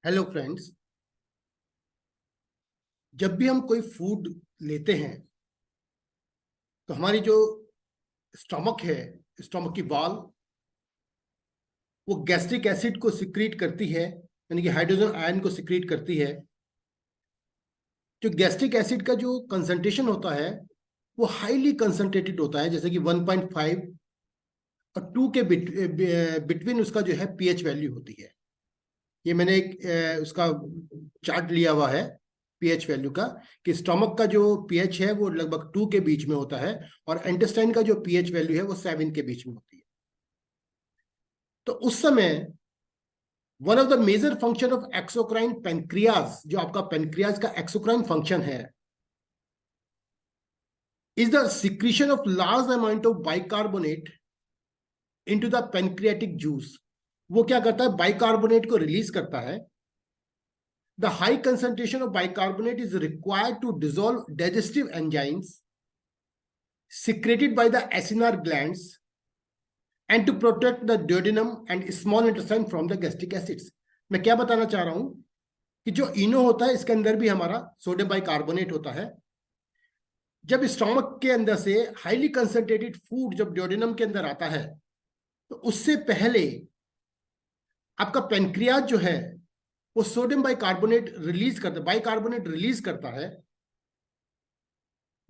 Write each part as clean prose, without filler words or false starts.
Hello friends. जब भी हम कोई फूड लेते हैं तो हमारी जो स्टमक है, स्टमक की वॉल, वो गैस्ट्रिक एसिड को सिक्रीट करती है, यानी कि हाइड्रोजन आयन को सिक्रीट करती है। जो गैस्ट्रिक एसिड का जो कंसंट्रेशन होता है वो हाईली कंसंट्रेटेड होता है, जैसे कि 1.5 और 2 के बिटवीन उसका जो है पीएच वैल्यू होती है। ये मैंने एक उसका चार्ट लिया हुआ है पीएच वैल्यू का, कि स्टमक का जो पीएच है वो लगभग 2 के बीच में होता है और इंटेस्टाइन का जो पीएच वैल्यू है वो 7 के बीच में होती है। तो उस समय one of the major function of exocrine pancreas, जो आपका पेनक्रियाज का एक्सोक्राइन फंक्शन है, is the secretion of large amount of bicarbonate into the pancreatic juice. वो क्या करता है, बाइकार्बोनेट को रिलीज करता है। The high concentration of bicarbonate is required to dissolve digestive enzymes secreted by the acinar glands and to protect the duodenum and small intestine from the gastric acids. मैं क्या बताना चाह रहा हूं कि जो इनो होता है इसके अंदर भी हमारा सोडियम बाइकार्बोनेट होता है। जब स्टमक के अंदर से हाईली कंसंट्रेटेड फूड जब ड्यूोडेनम के अंदर आता है तो उससे पहले आपका पेनक्रियाज जो है वो सोडियम बाइकार्बोनेट रिलीज करता है, बाइकार्बोनेट रिलीज करता है।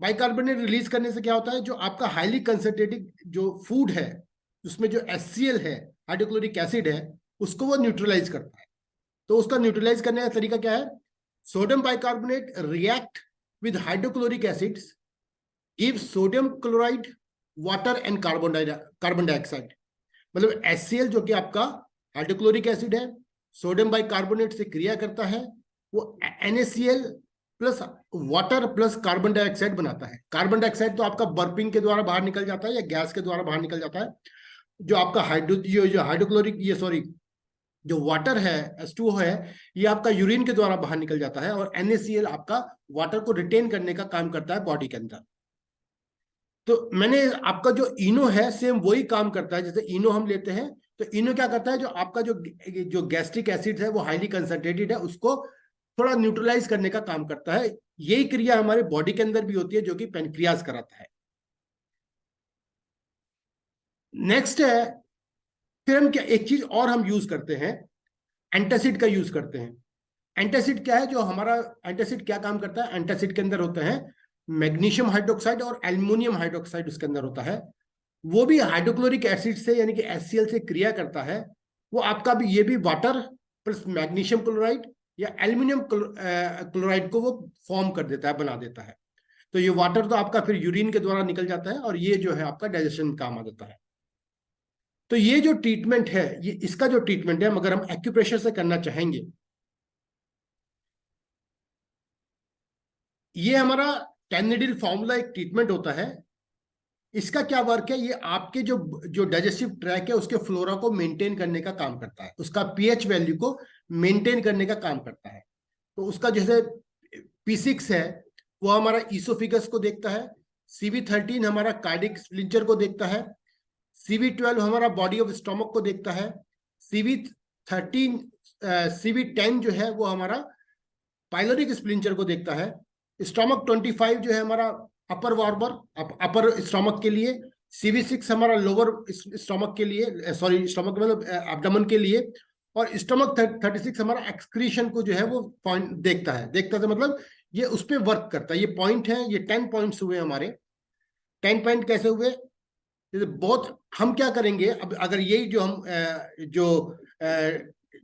बाइकार्बोनेट रिलीज करने से क्या होता है, जो आपका हाईली कंसंट्रेटेड जो फूड है उसमें जो HCl है, हाइड्रोक्लोरिक एसिड है, उसको वो न्यूट्रलाइज करता है। तो उसका न्यूट्रलाइज करने का तरीका क्या है, sodium bicarbonate react with hydrochloric acids, give sodium chloride, water and carbon dioxide. मतलब HCl जो कि आपका हाइड्रोक्लोरिक एसिड है, सोडियम बाइकार्बोनेट से क्रिया करता है, वो NaCl plus water plus carbon dioxide बनाता है। कार्बन डाइऑक्साइड तो आपका बर्पिंग के द्वारा बाहर निकल जाता है या गैस के द्वारा बाहर निकल जाता है। जो आपका हाइड्रोक्लोरिक जो वाटर है H2O है, ये आपका यूरिन के द्वारा बाहर निकल जाता है और NaCl आपका वाटर को रिटेन करने का काम करता है बॉडी के अंदर। तो मैंने आपका जो इनो है सेम वही काम करता है। जैसे इनो हम लेते हैं तो इनो क्या करता है, जो आपका जो गैस्ट्रिक एसिड है वो हाईली कंसंट्रेटेड है, उसको थोड़ा न्यूट्रलाइज करने का काम करता है। यही क्रिया हमारे बॉडी के अंदर भी होती है जो कि पेनक्रियाज कराता है। नेक्स्ट है, फिर हम क्या एक चीज और हम यूज करते हैं, एंटासिड का यूज करते हैं। एंटासिड क्या है, जो हमारा एंटासिड क्या काम करता है, एंटासिड के अंदर होते हैं मैग्नीशियम हाइड्रोक्साइड और एल्युमिनियम हाइड्रोक्साइड उसके अंदर होता है। वो भी हाइड्रोक्लोरिक एसिड से यानी कि HCl से क्रिया करता है। वो आपका भी ये भी वाटर प्लस मैग्नीशियम क्लोराइड या एल्युमिनियम क्लोराइड को वो फॉर्म कर देता है, बना देता है। तो ये वाटर तो आपका फिर यूरिन के द्वारा निकल जाता है और ये जो है आपका डाइजेशन में काम आ जाता है। तो ये जो ट्रीटमेंट है, ये इसका जो ट्रीटमेंट है, मगर हम एक्यूप्रेशर से करना चाहेंगे, ये हमारा 10 नीडल फॉर्मूला एक ट्रीटमेंट होता है। इसका क्या वर्क है, ये आपके जो डाइजेस्टिव ट्रैक है उसके फ्लोरा को मेंटेन करने का काम करता है, उसका पीएच वैल्यू को मेंटेन करने का काम करता है। तो उसका जैसे P6 है वो हमारा ईसोफिगस को देखता है, CV13 हमारा कार्डिक स्प्लिंचर को देखता है, CV12 हमारा बॉडी ऑफ स्टोमक को देखता है, CV10 जो है वो हमारा पाइलोरिक स्प्लिंचर को देखता है, स्टोमक 25 जो है हमारा अपर वार्बर अपर स्टोमक के लिए, CV6 हमारा लोअर स्टोमक के लिए, सॉरी स्टोमक मतलब एब्डोमेन के लिए, और स्टोमक 36 हमारा एक्सक्रीशन को जो है वो पॉइंट देखता है मतलब ये उस पर वर्क करता है। ये पॉइंट है, ये 10 पॉइंट्स हुए हमारे। 10 पॉइंट कैसे हुए, जैसे बहुत हम क्या करेंगे अब, अगर यही जो हम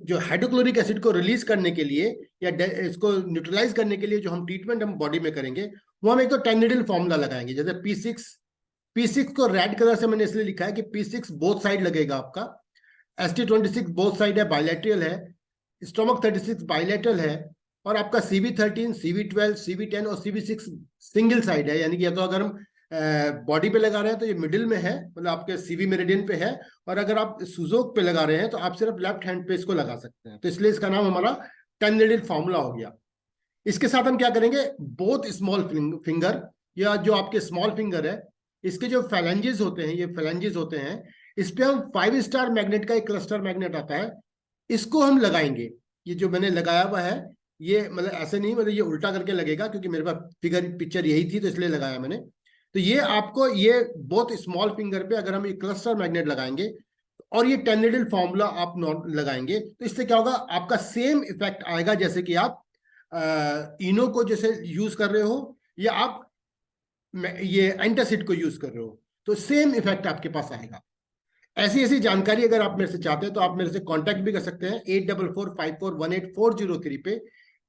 जो हाइड्रोक्लोरिक एसिड को रिलीज करने के लिए या इसको न्यूट्रलाइज करने के लिए जो हम ट्रीटमेंट हम बॉडी में करेंगे, वो हम एक तो 10 नीडल फॉर्मूला लगाएंगे। जैसे P6 को रेड कलर से मैंने इसलिए लिखा है कि P6 बोथ साइड लगेगा आपका, ST26 बोथ साइड है, बायलैटरल है, स्टोमक 36 बायलैटरल है, और आपका CV13, CV12, CV10 और CV6 सिंगल साइड है। यानी कि या तो अगर हम बॉडी पे लगा रहे हैं तो ये मिडिल में है, मतलब आपके CV मेरिडियन पे है, और अगर आप सुजोक पे लगा रहे हैं तो आप सिर्फ लेफ्ट हैंड पे इसको लगा सकते हैं। तो इसलिए इसका नाम हमारा 10 नीडल फॉर्मूला हो गया। इसके साथ हम क्या करेंगे, बोथ स्मॉल फिंगर या जो आपके स्मॉल फिंगर है, इसके जो फैलेंजेस होते हैं, ये फैलेंजेस होते हैं, इस पे हम 5 स्टार मैग्नेट का एक क्लस्टर मैग्नेट आता है, इसको हम लगाएंगे। ये जो मैंने लगाया हुआ है ये मतलब ऐसे नहीं, मतलब ये उल्टा करके लगेगा क्योंकि मेरे पास पिक्चर यही थी तो इसलिए लगाया मैंने। तो ये आपको ये बहुत स्मॉल फिंगर पे अगर हम ये क्लस्टर मैग्नेट लगाएंगे और ये 10 नीडल फॉर्मूला आप लगाएंगे तो इससे क्या होगा, आपका सेम इफेक्ट आएगा जैसे कि आप इनो को जैसे यूज कर रहे हो या आप ये एंटासिड को यूज कर रहे हो, तो सेम इफेक्ट आपके पास आएगा। ऐसी ऐसी जानकारी अगर आप मेरे से चाहते हैं तो आप मेरे से कांटेक्ट भी कर सकते हैं 8445418403 पे,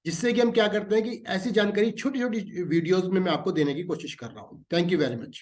जिससे कि हम क्या करते हैं कि ऐसी जानकारी छोटी छोटी वीडियोस में मैं आपको देने की कोशिश कर रहा हूं। Thank you very much.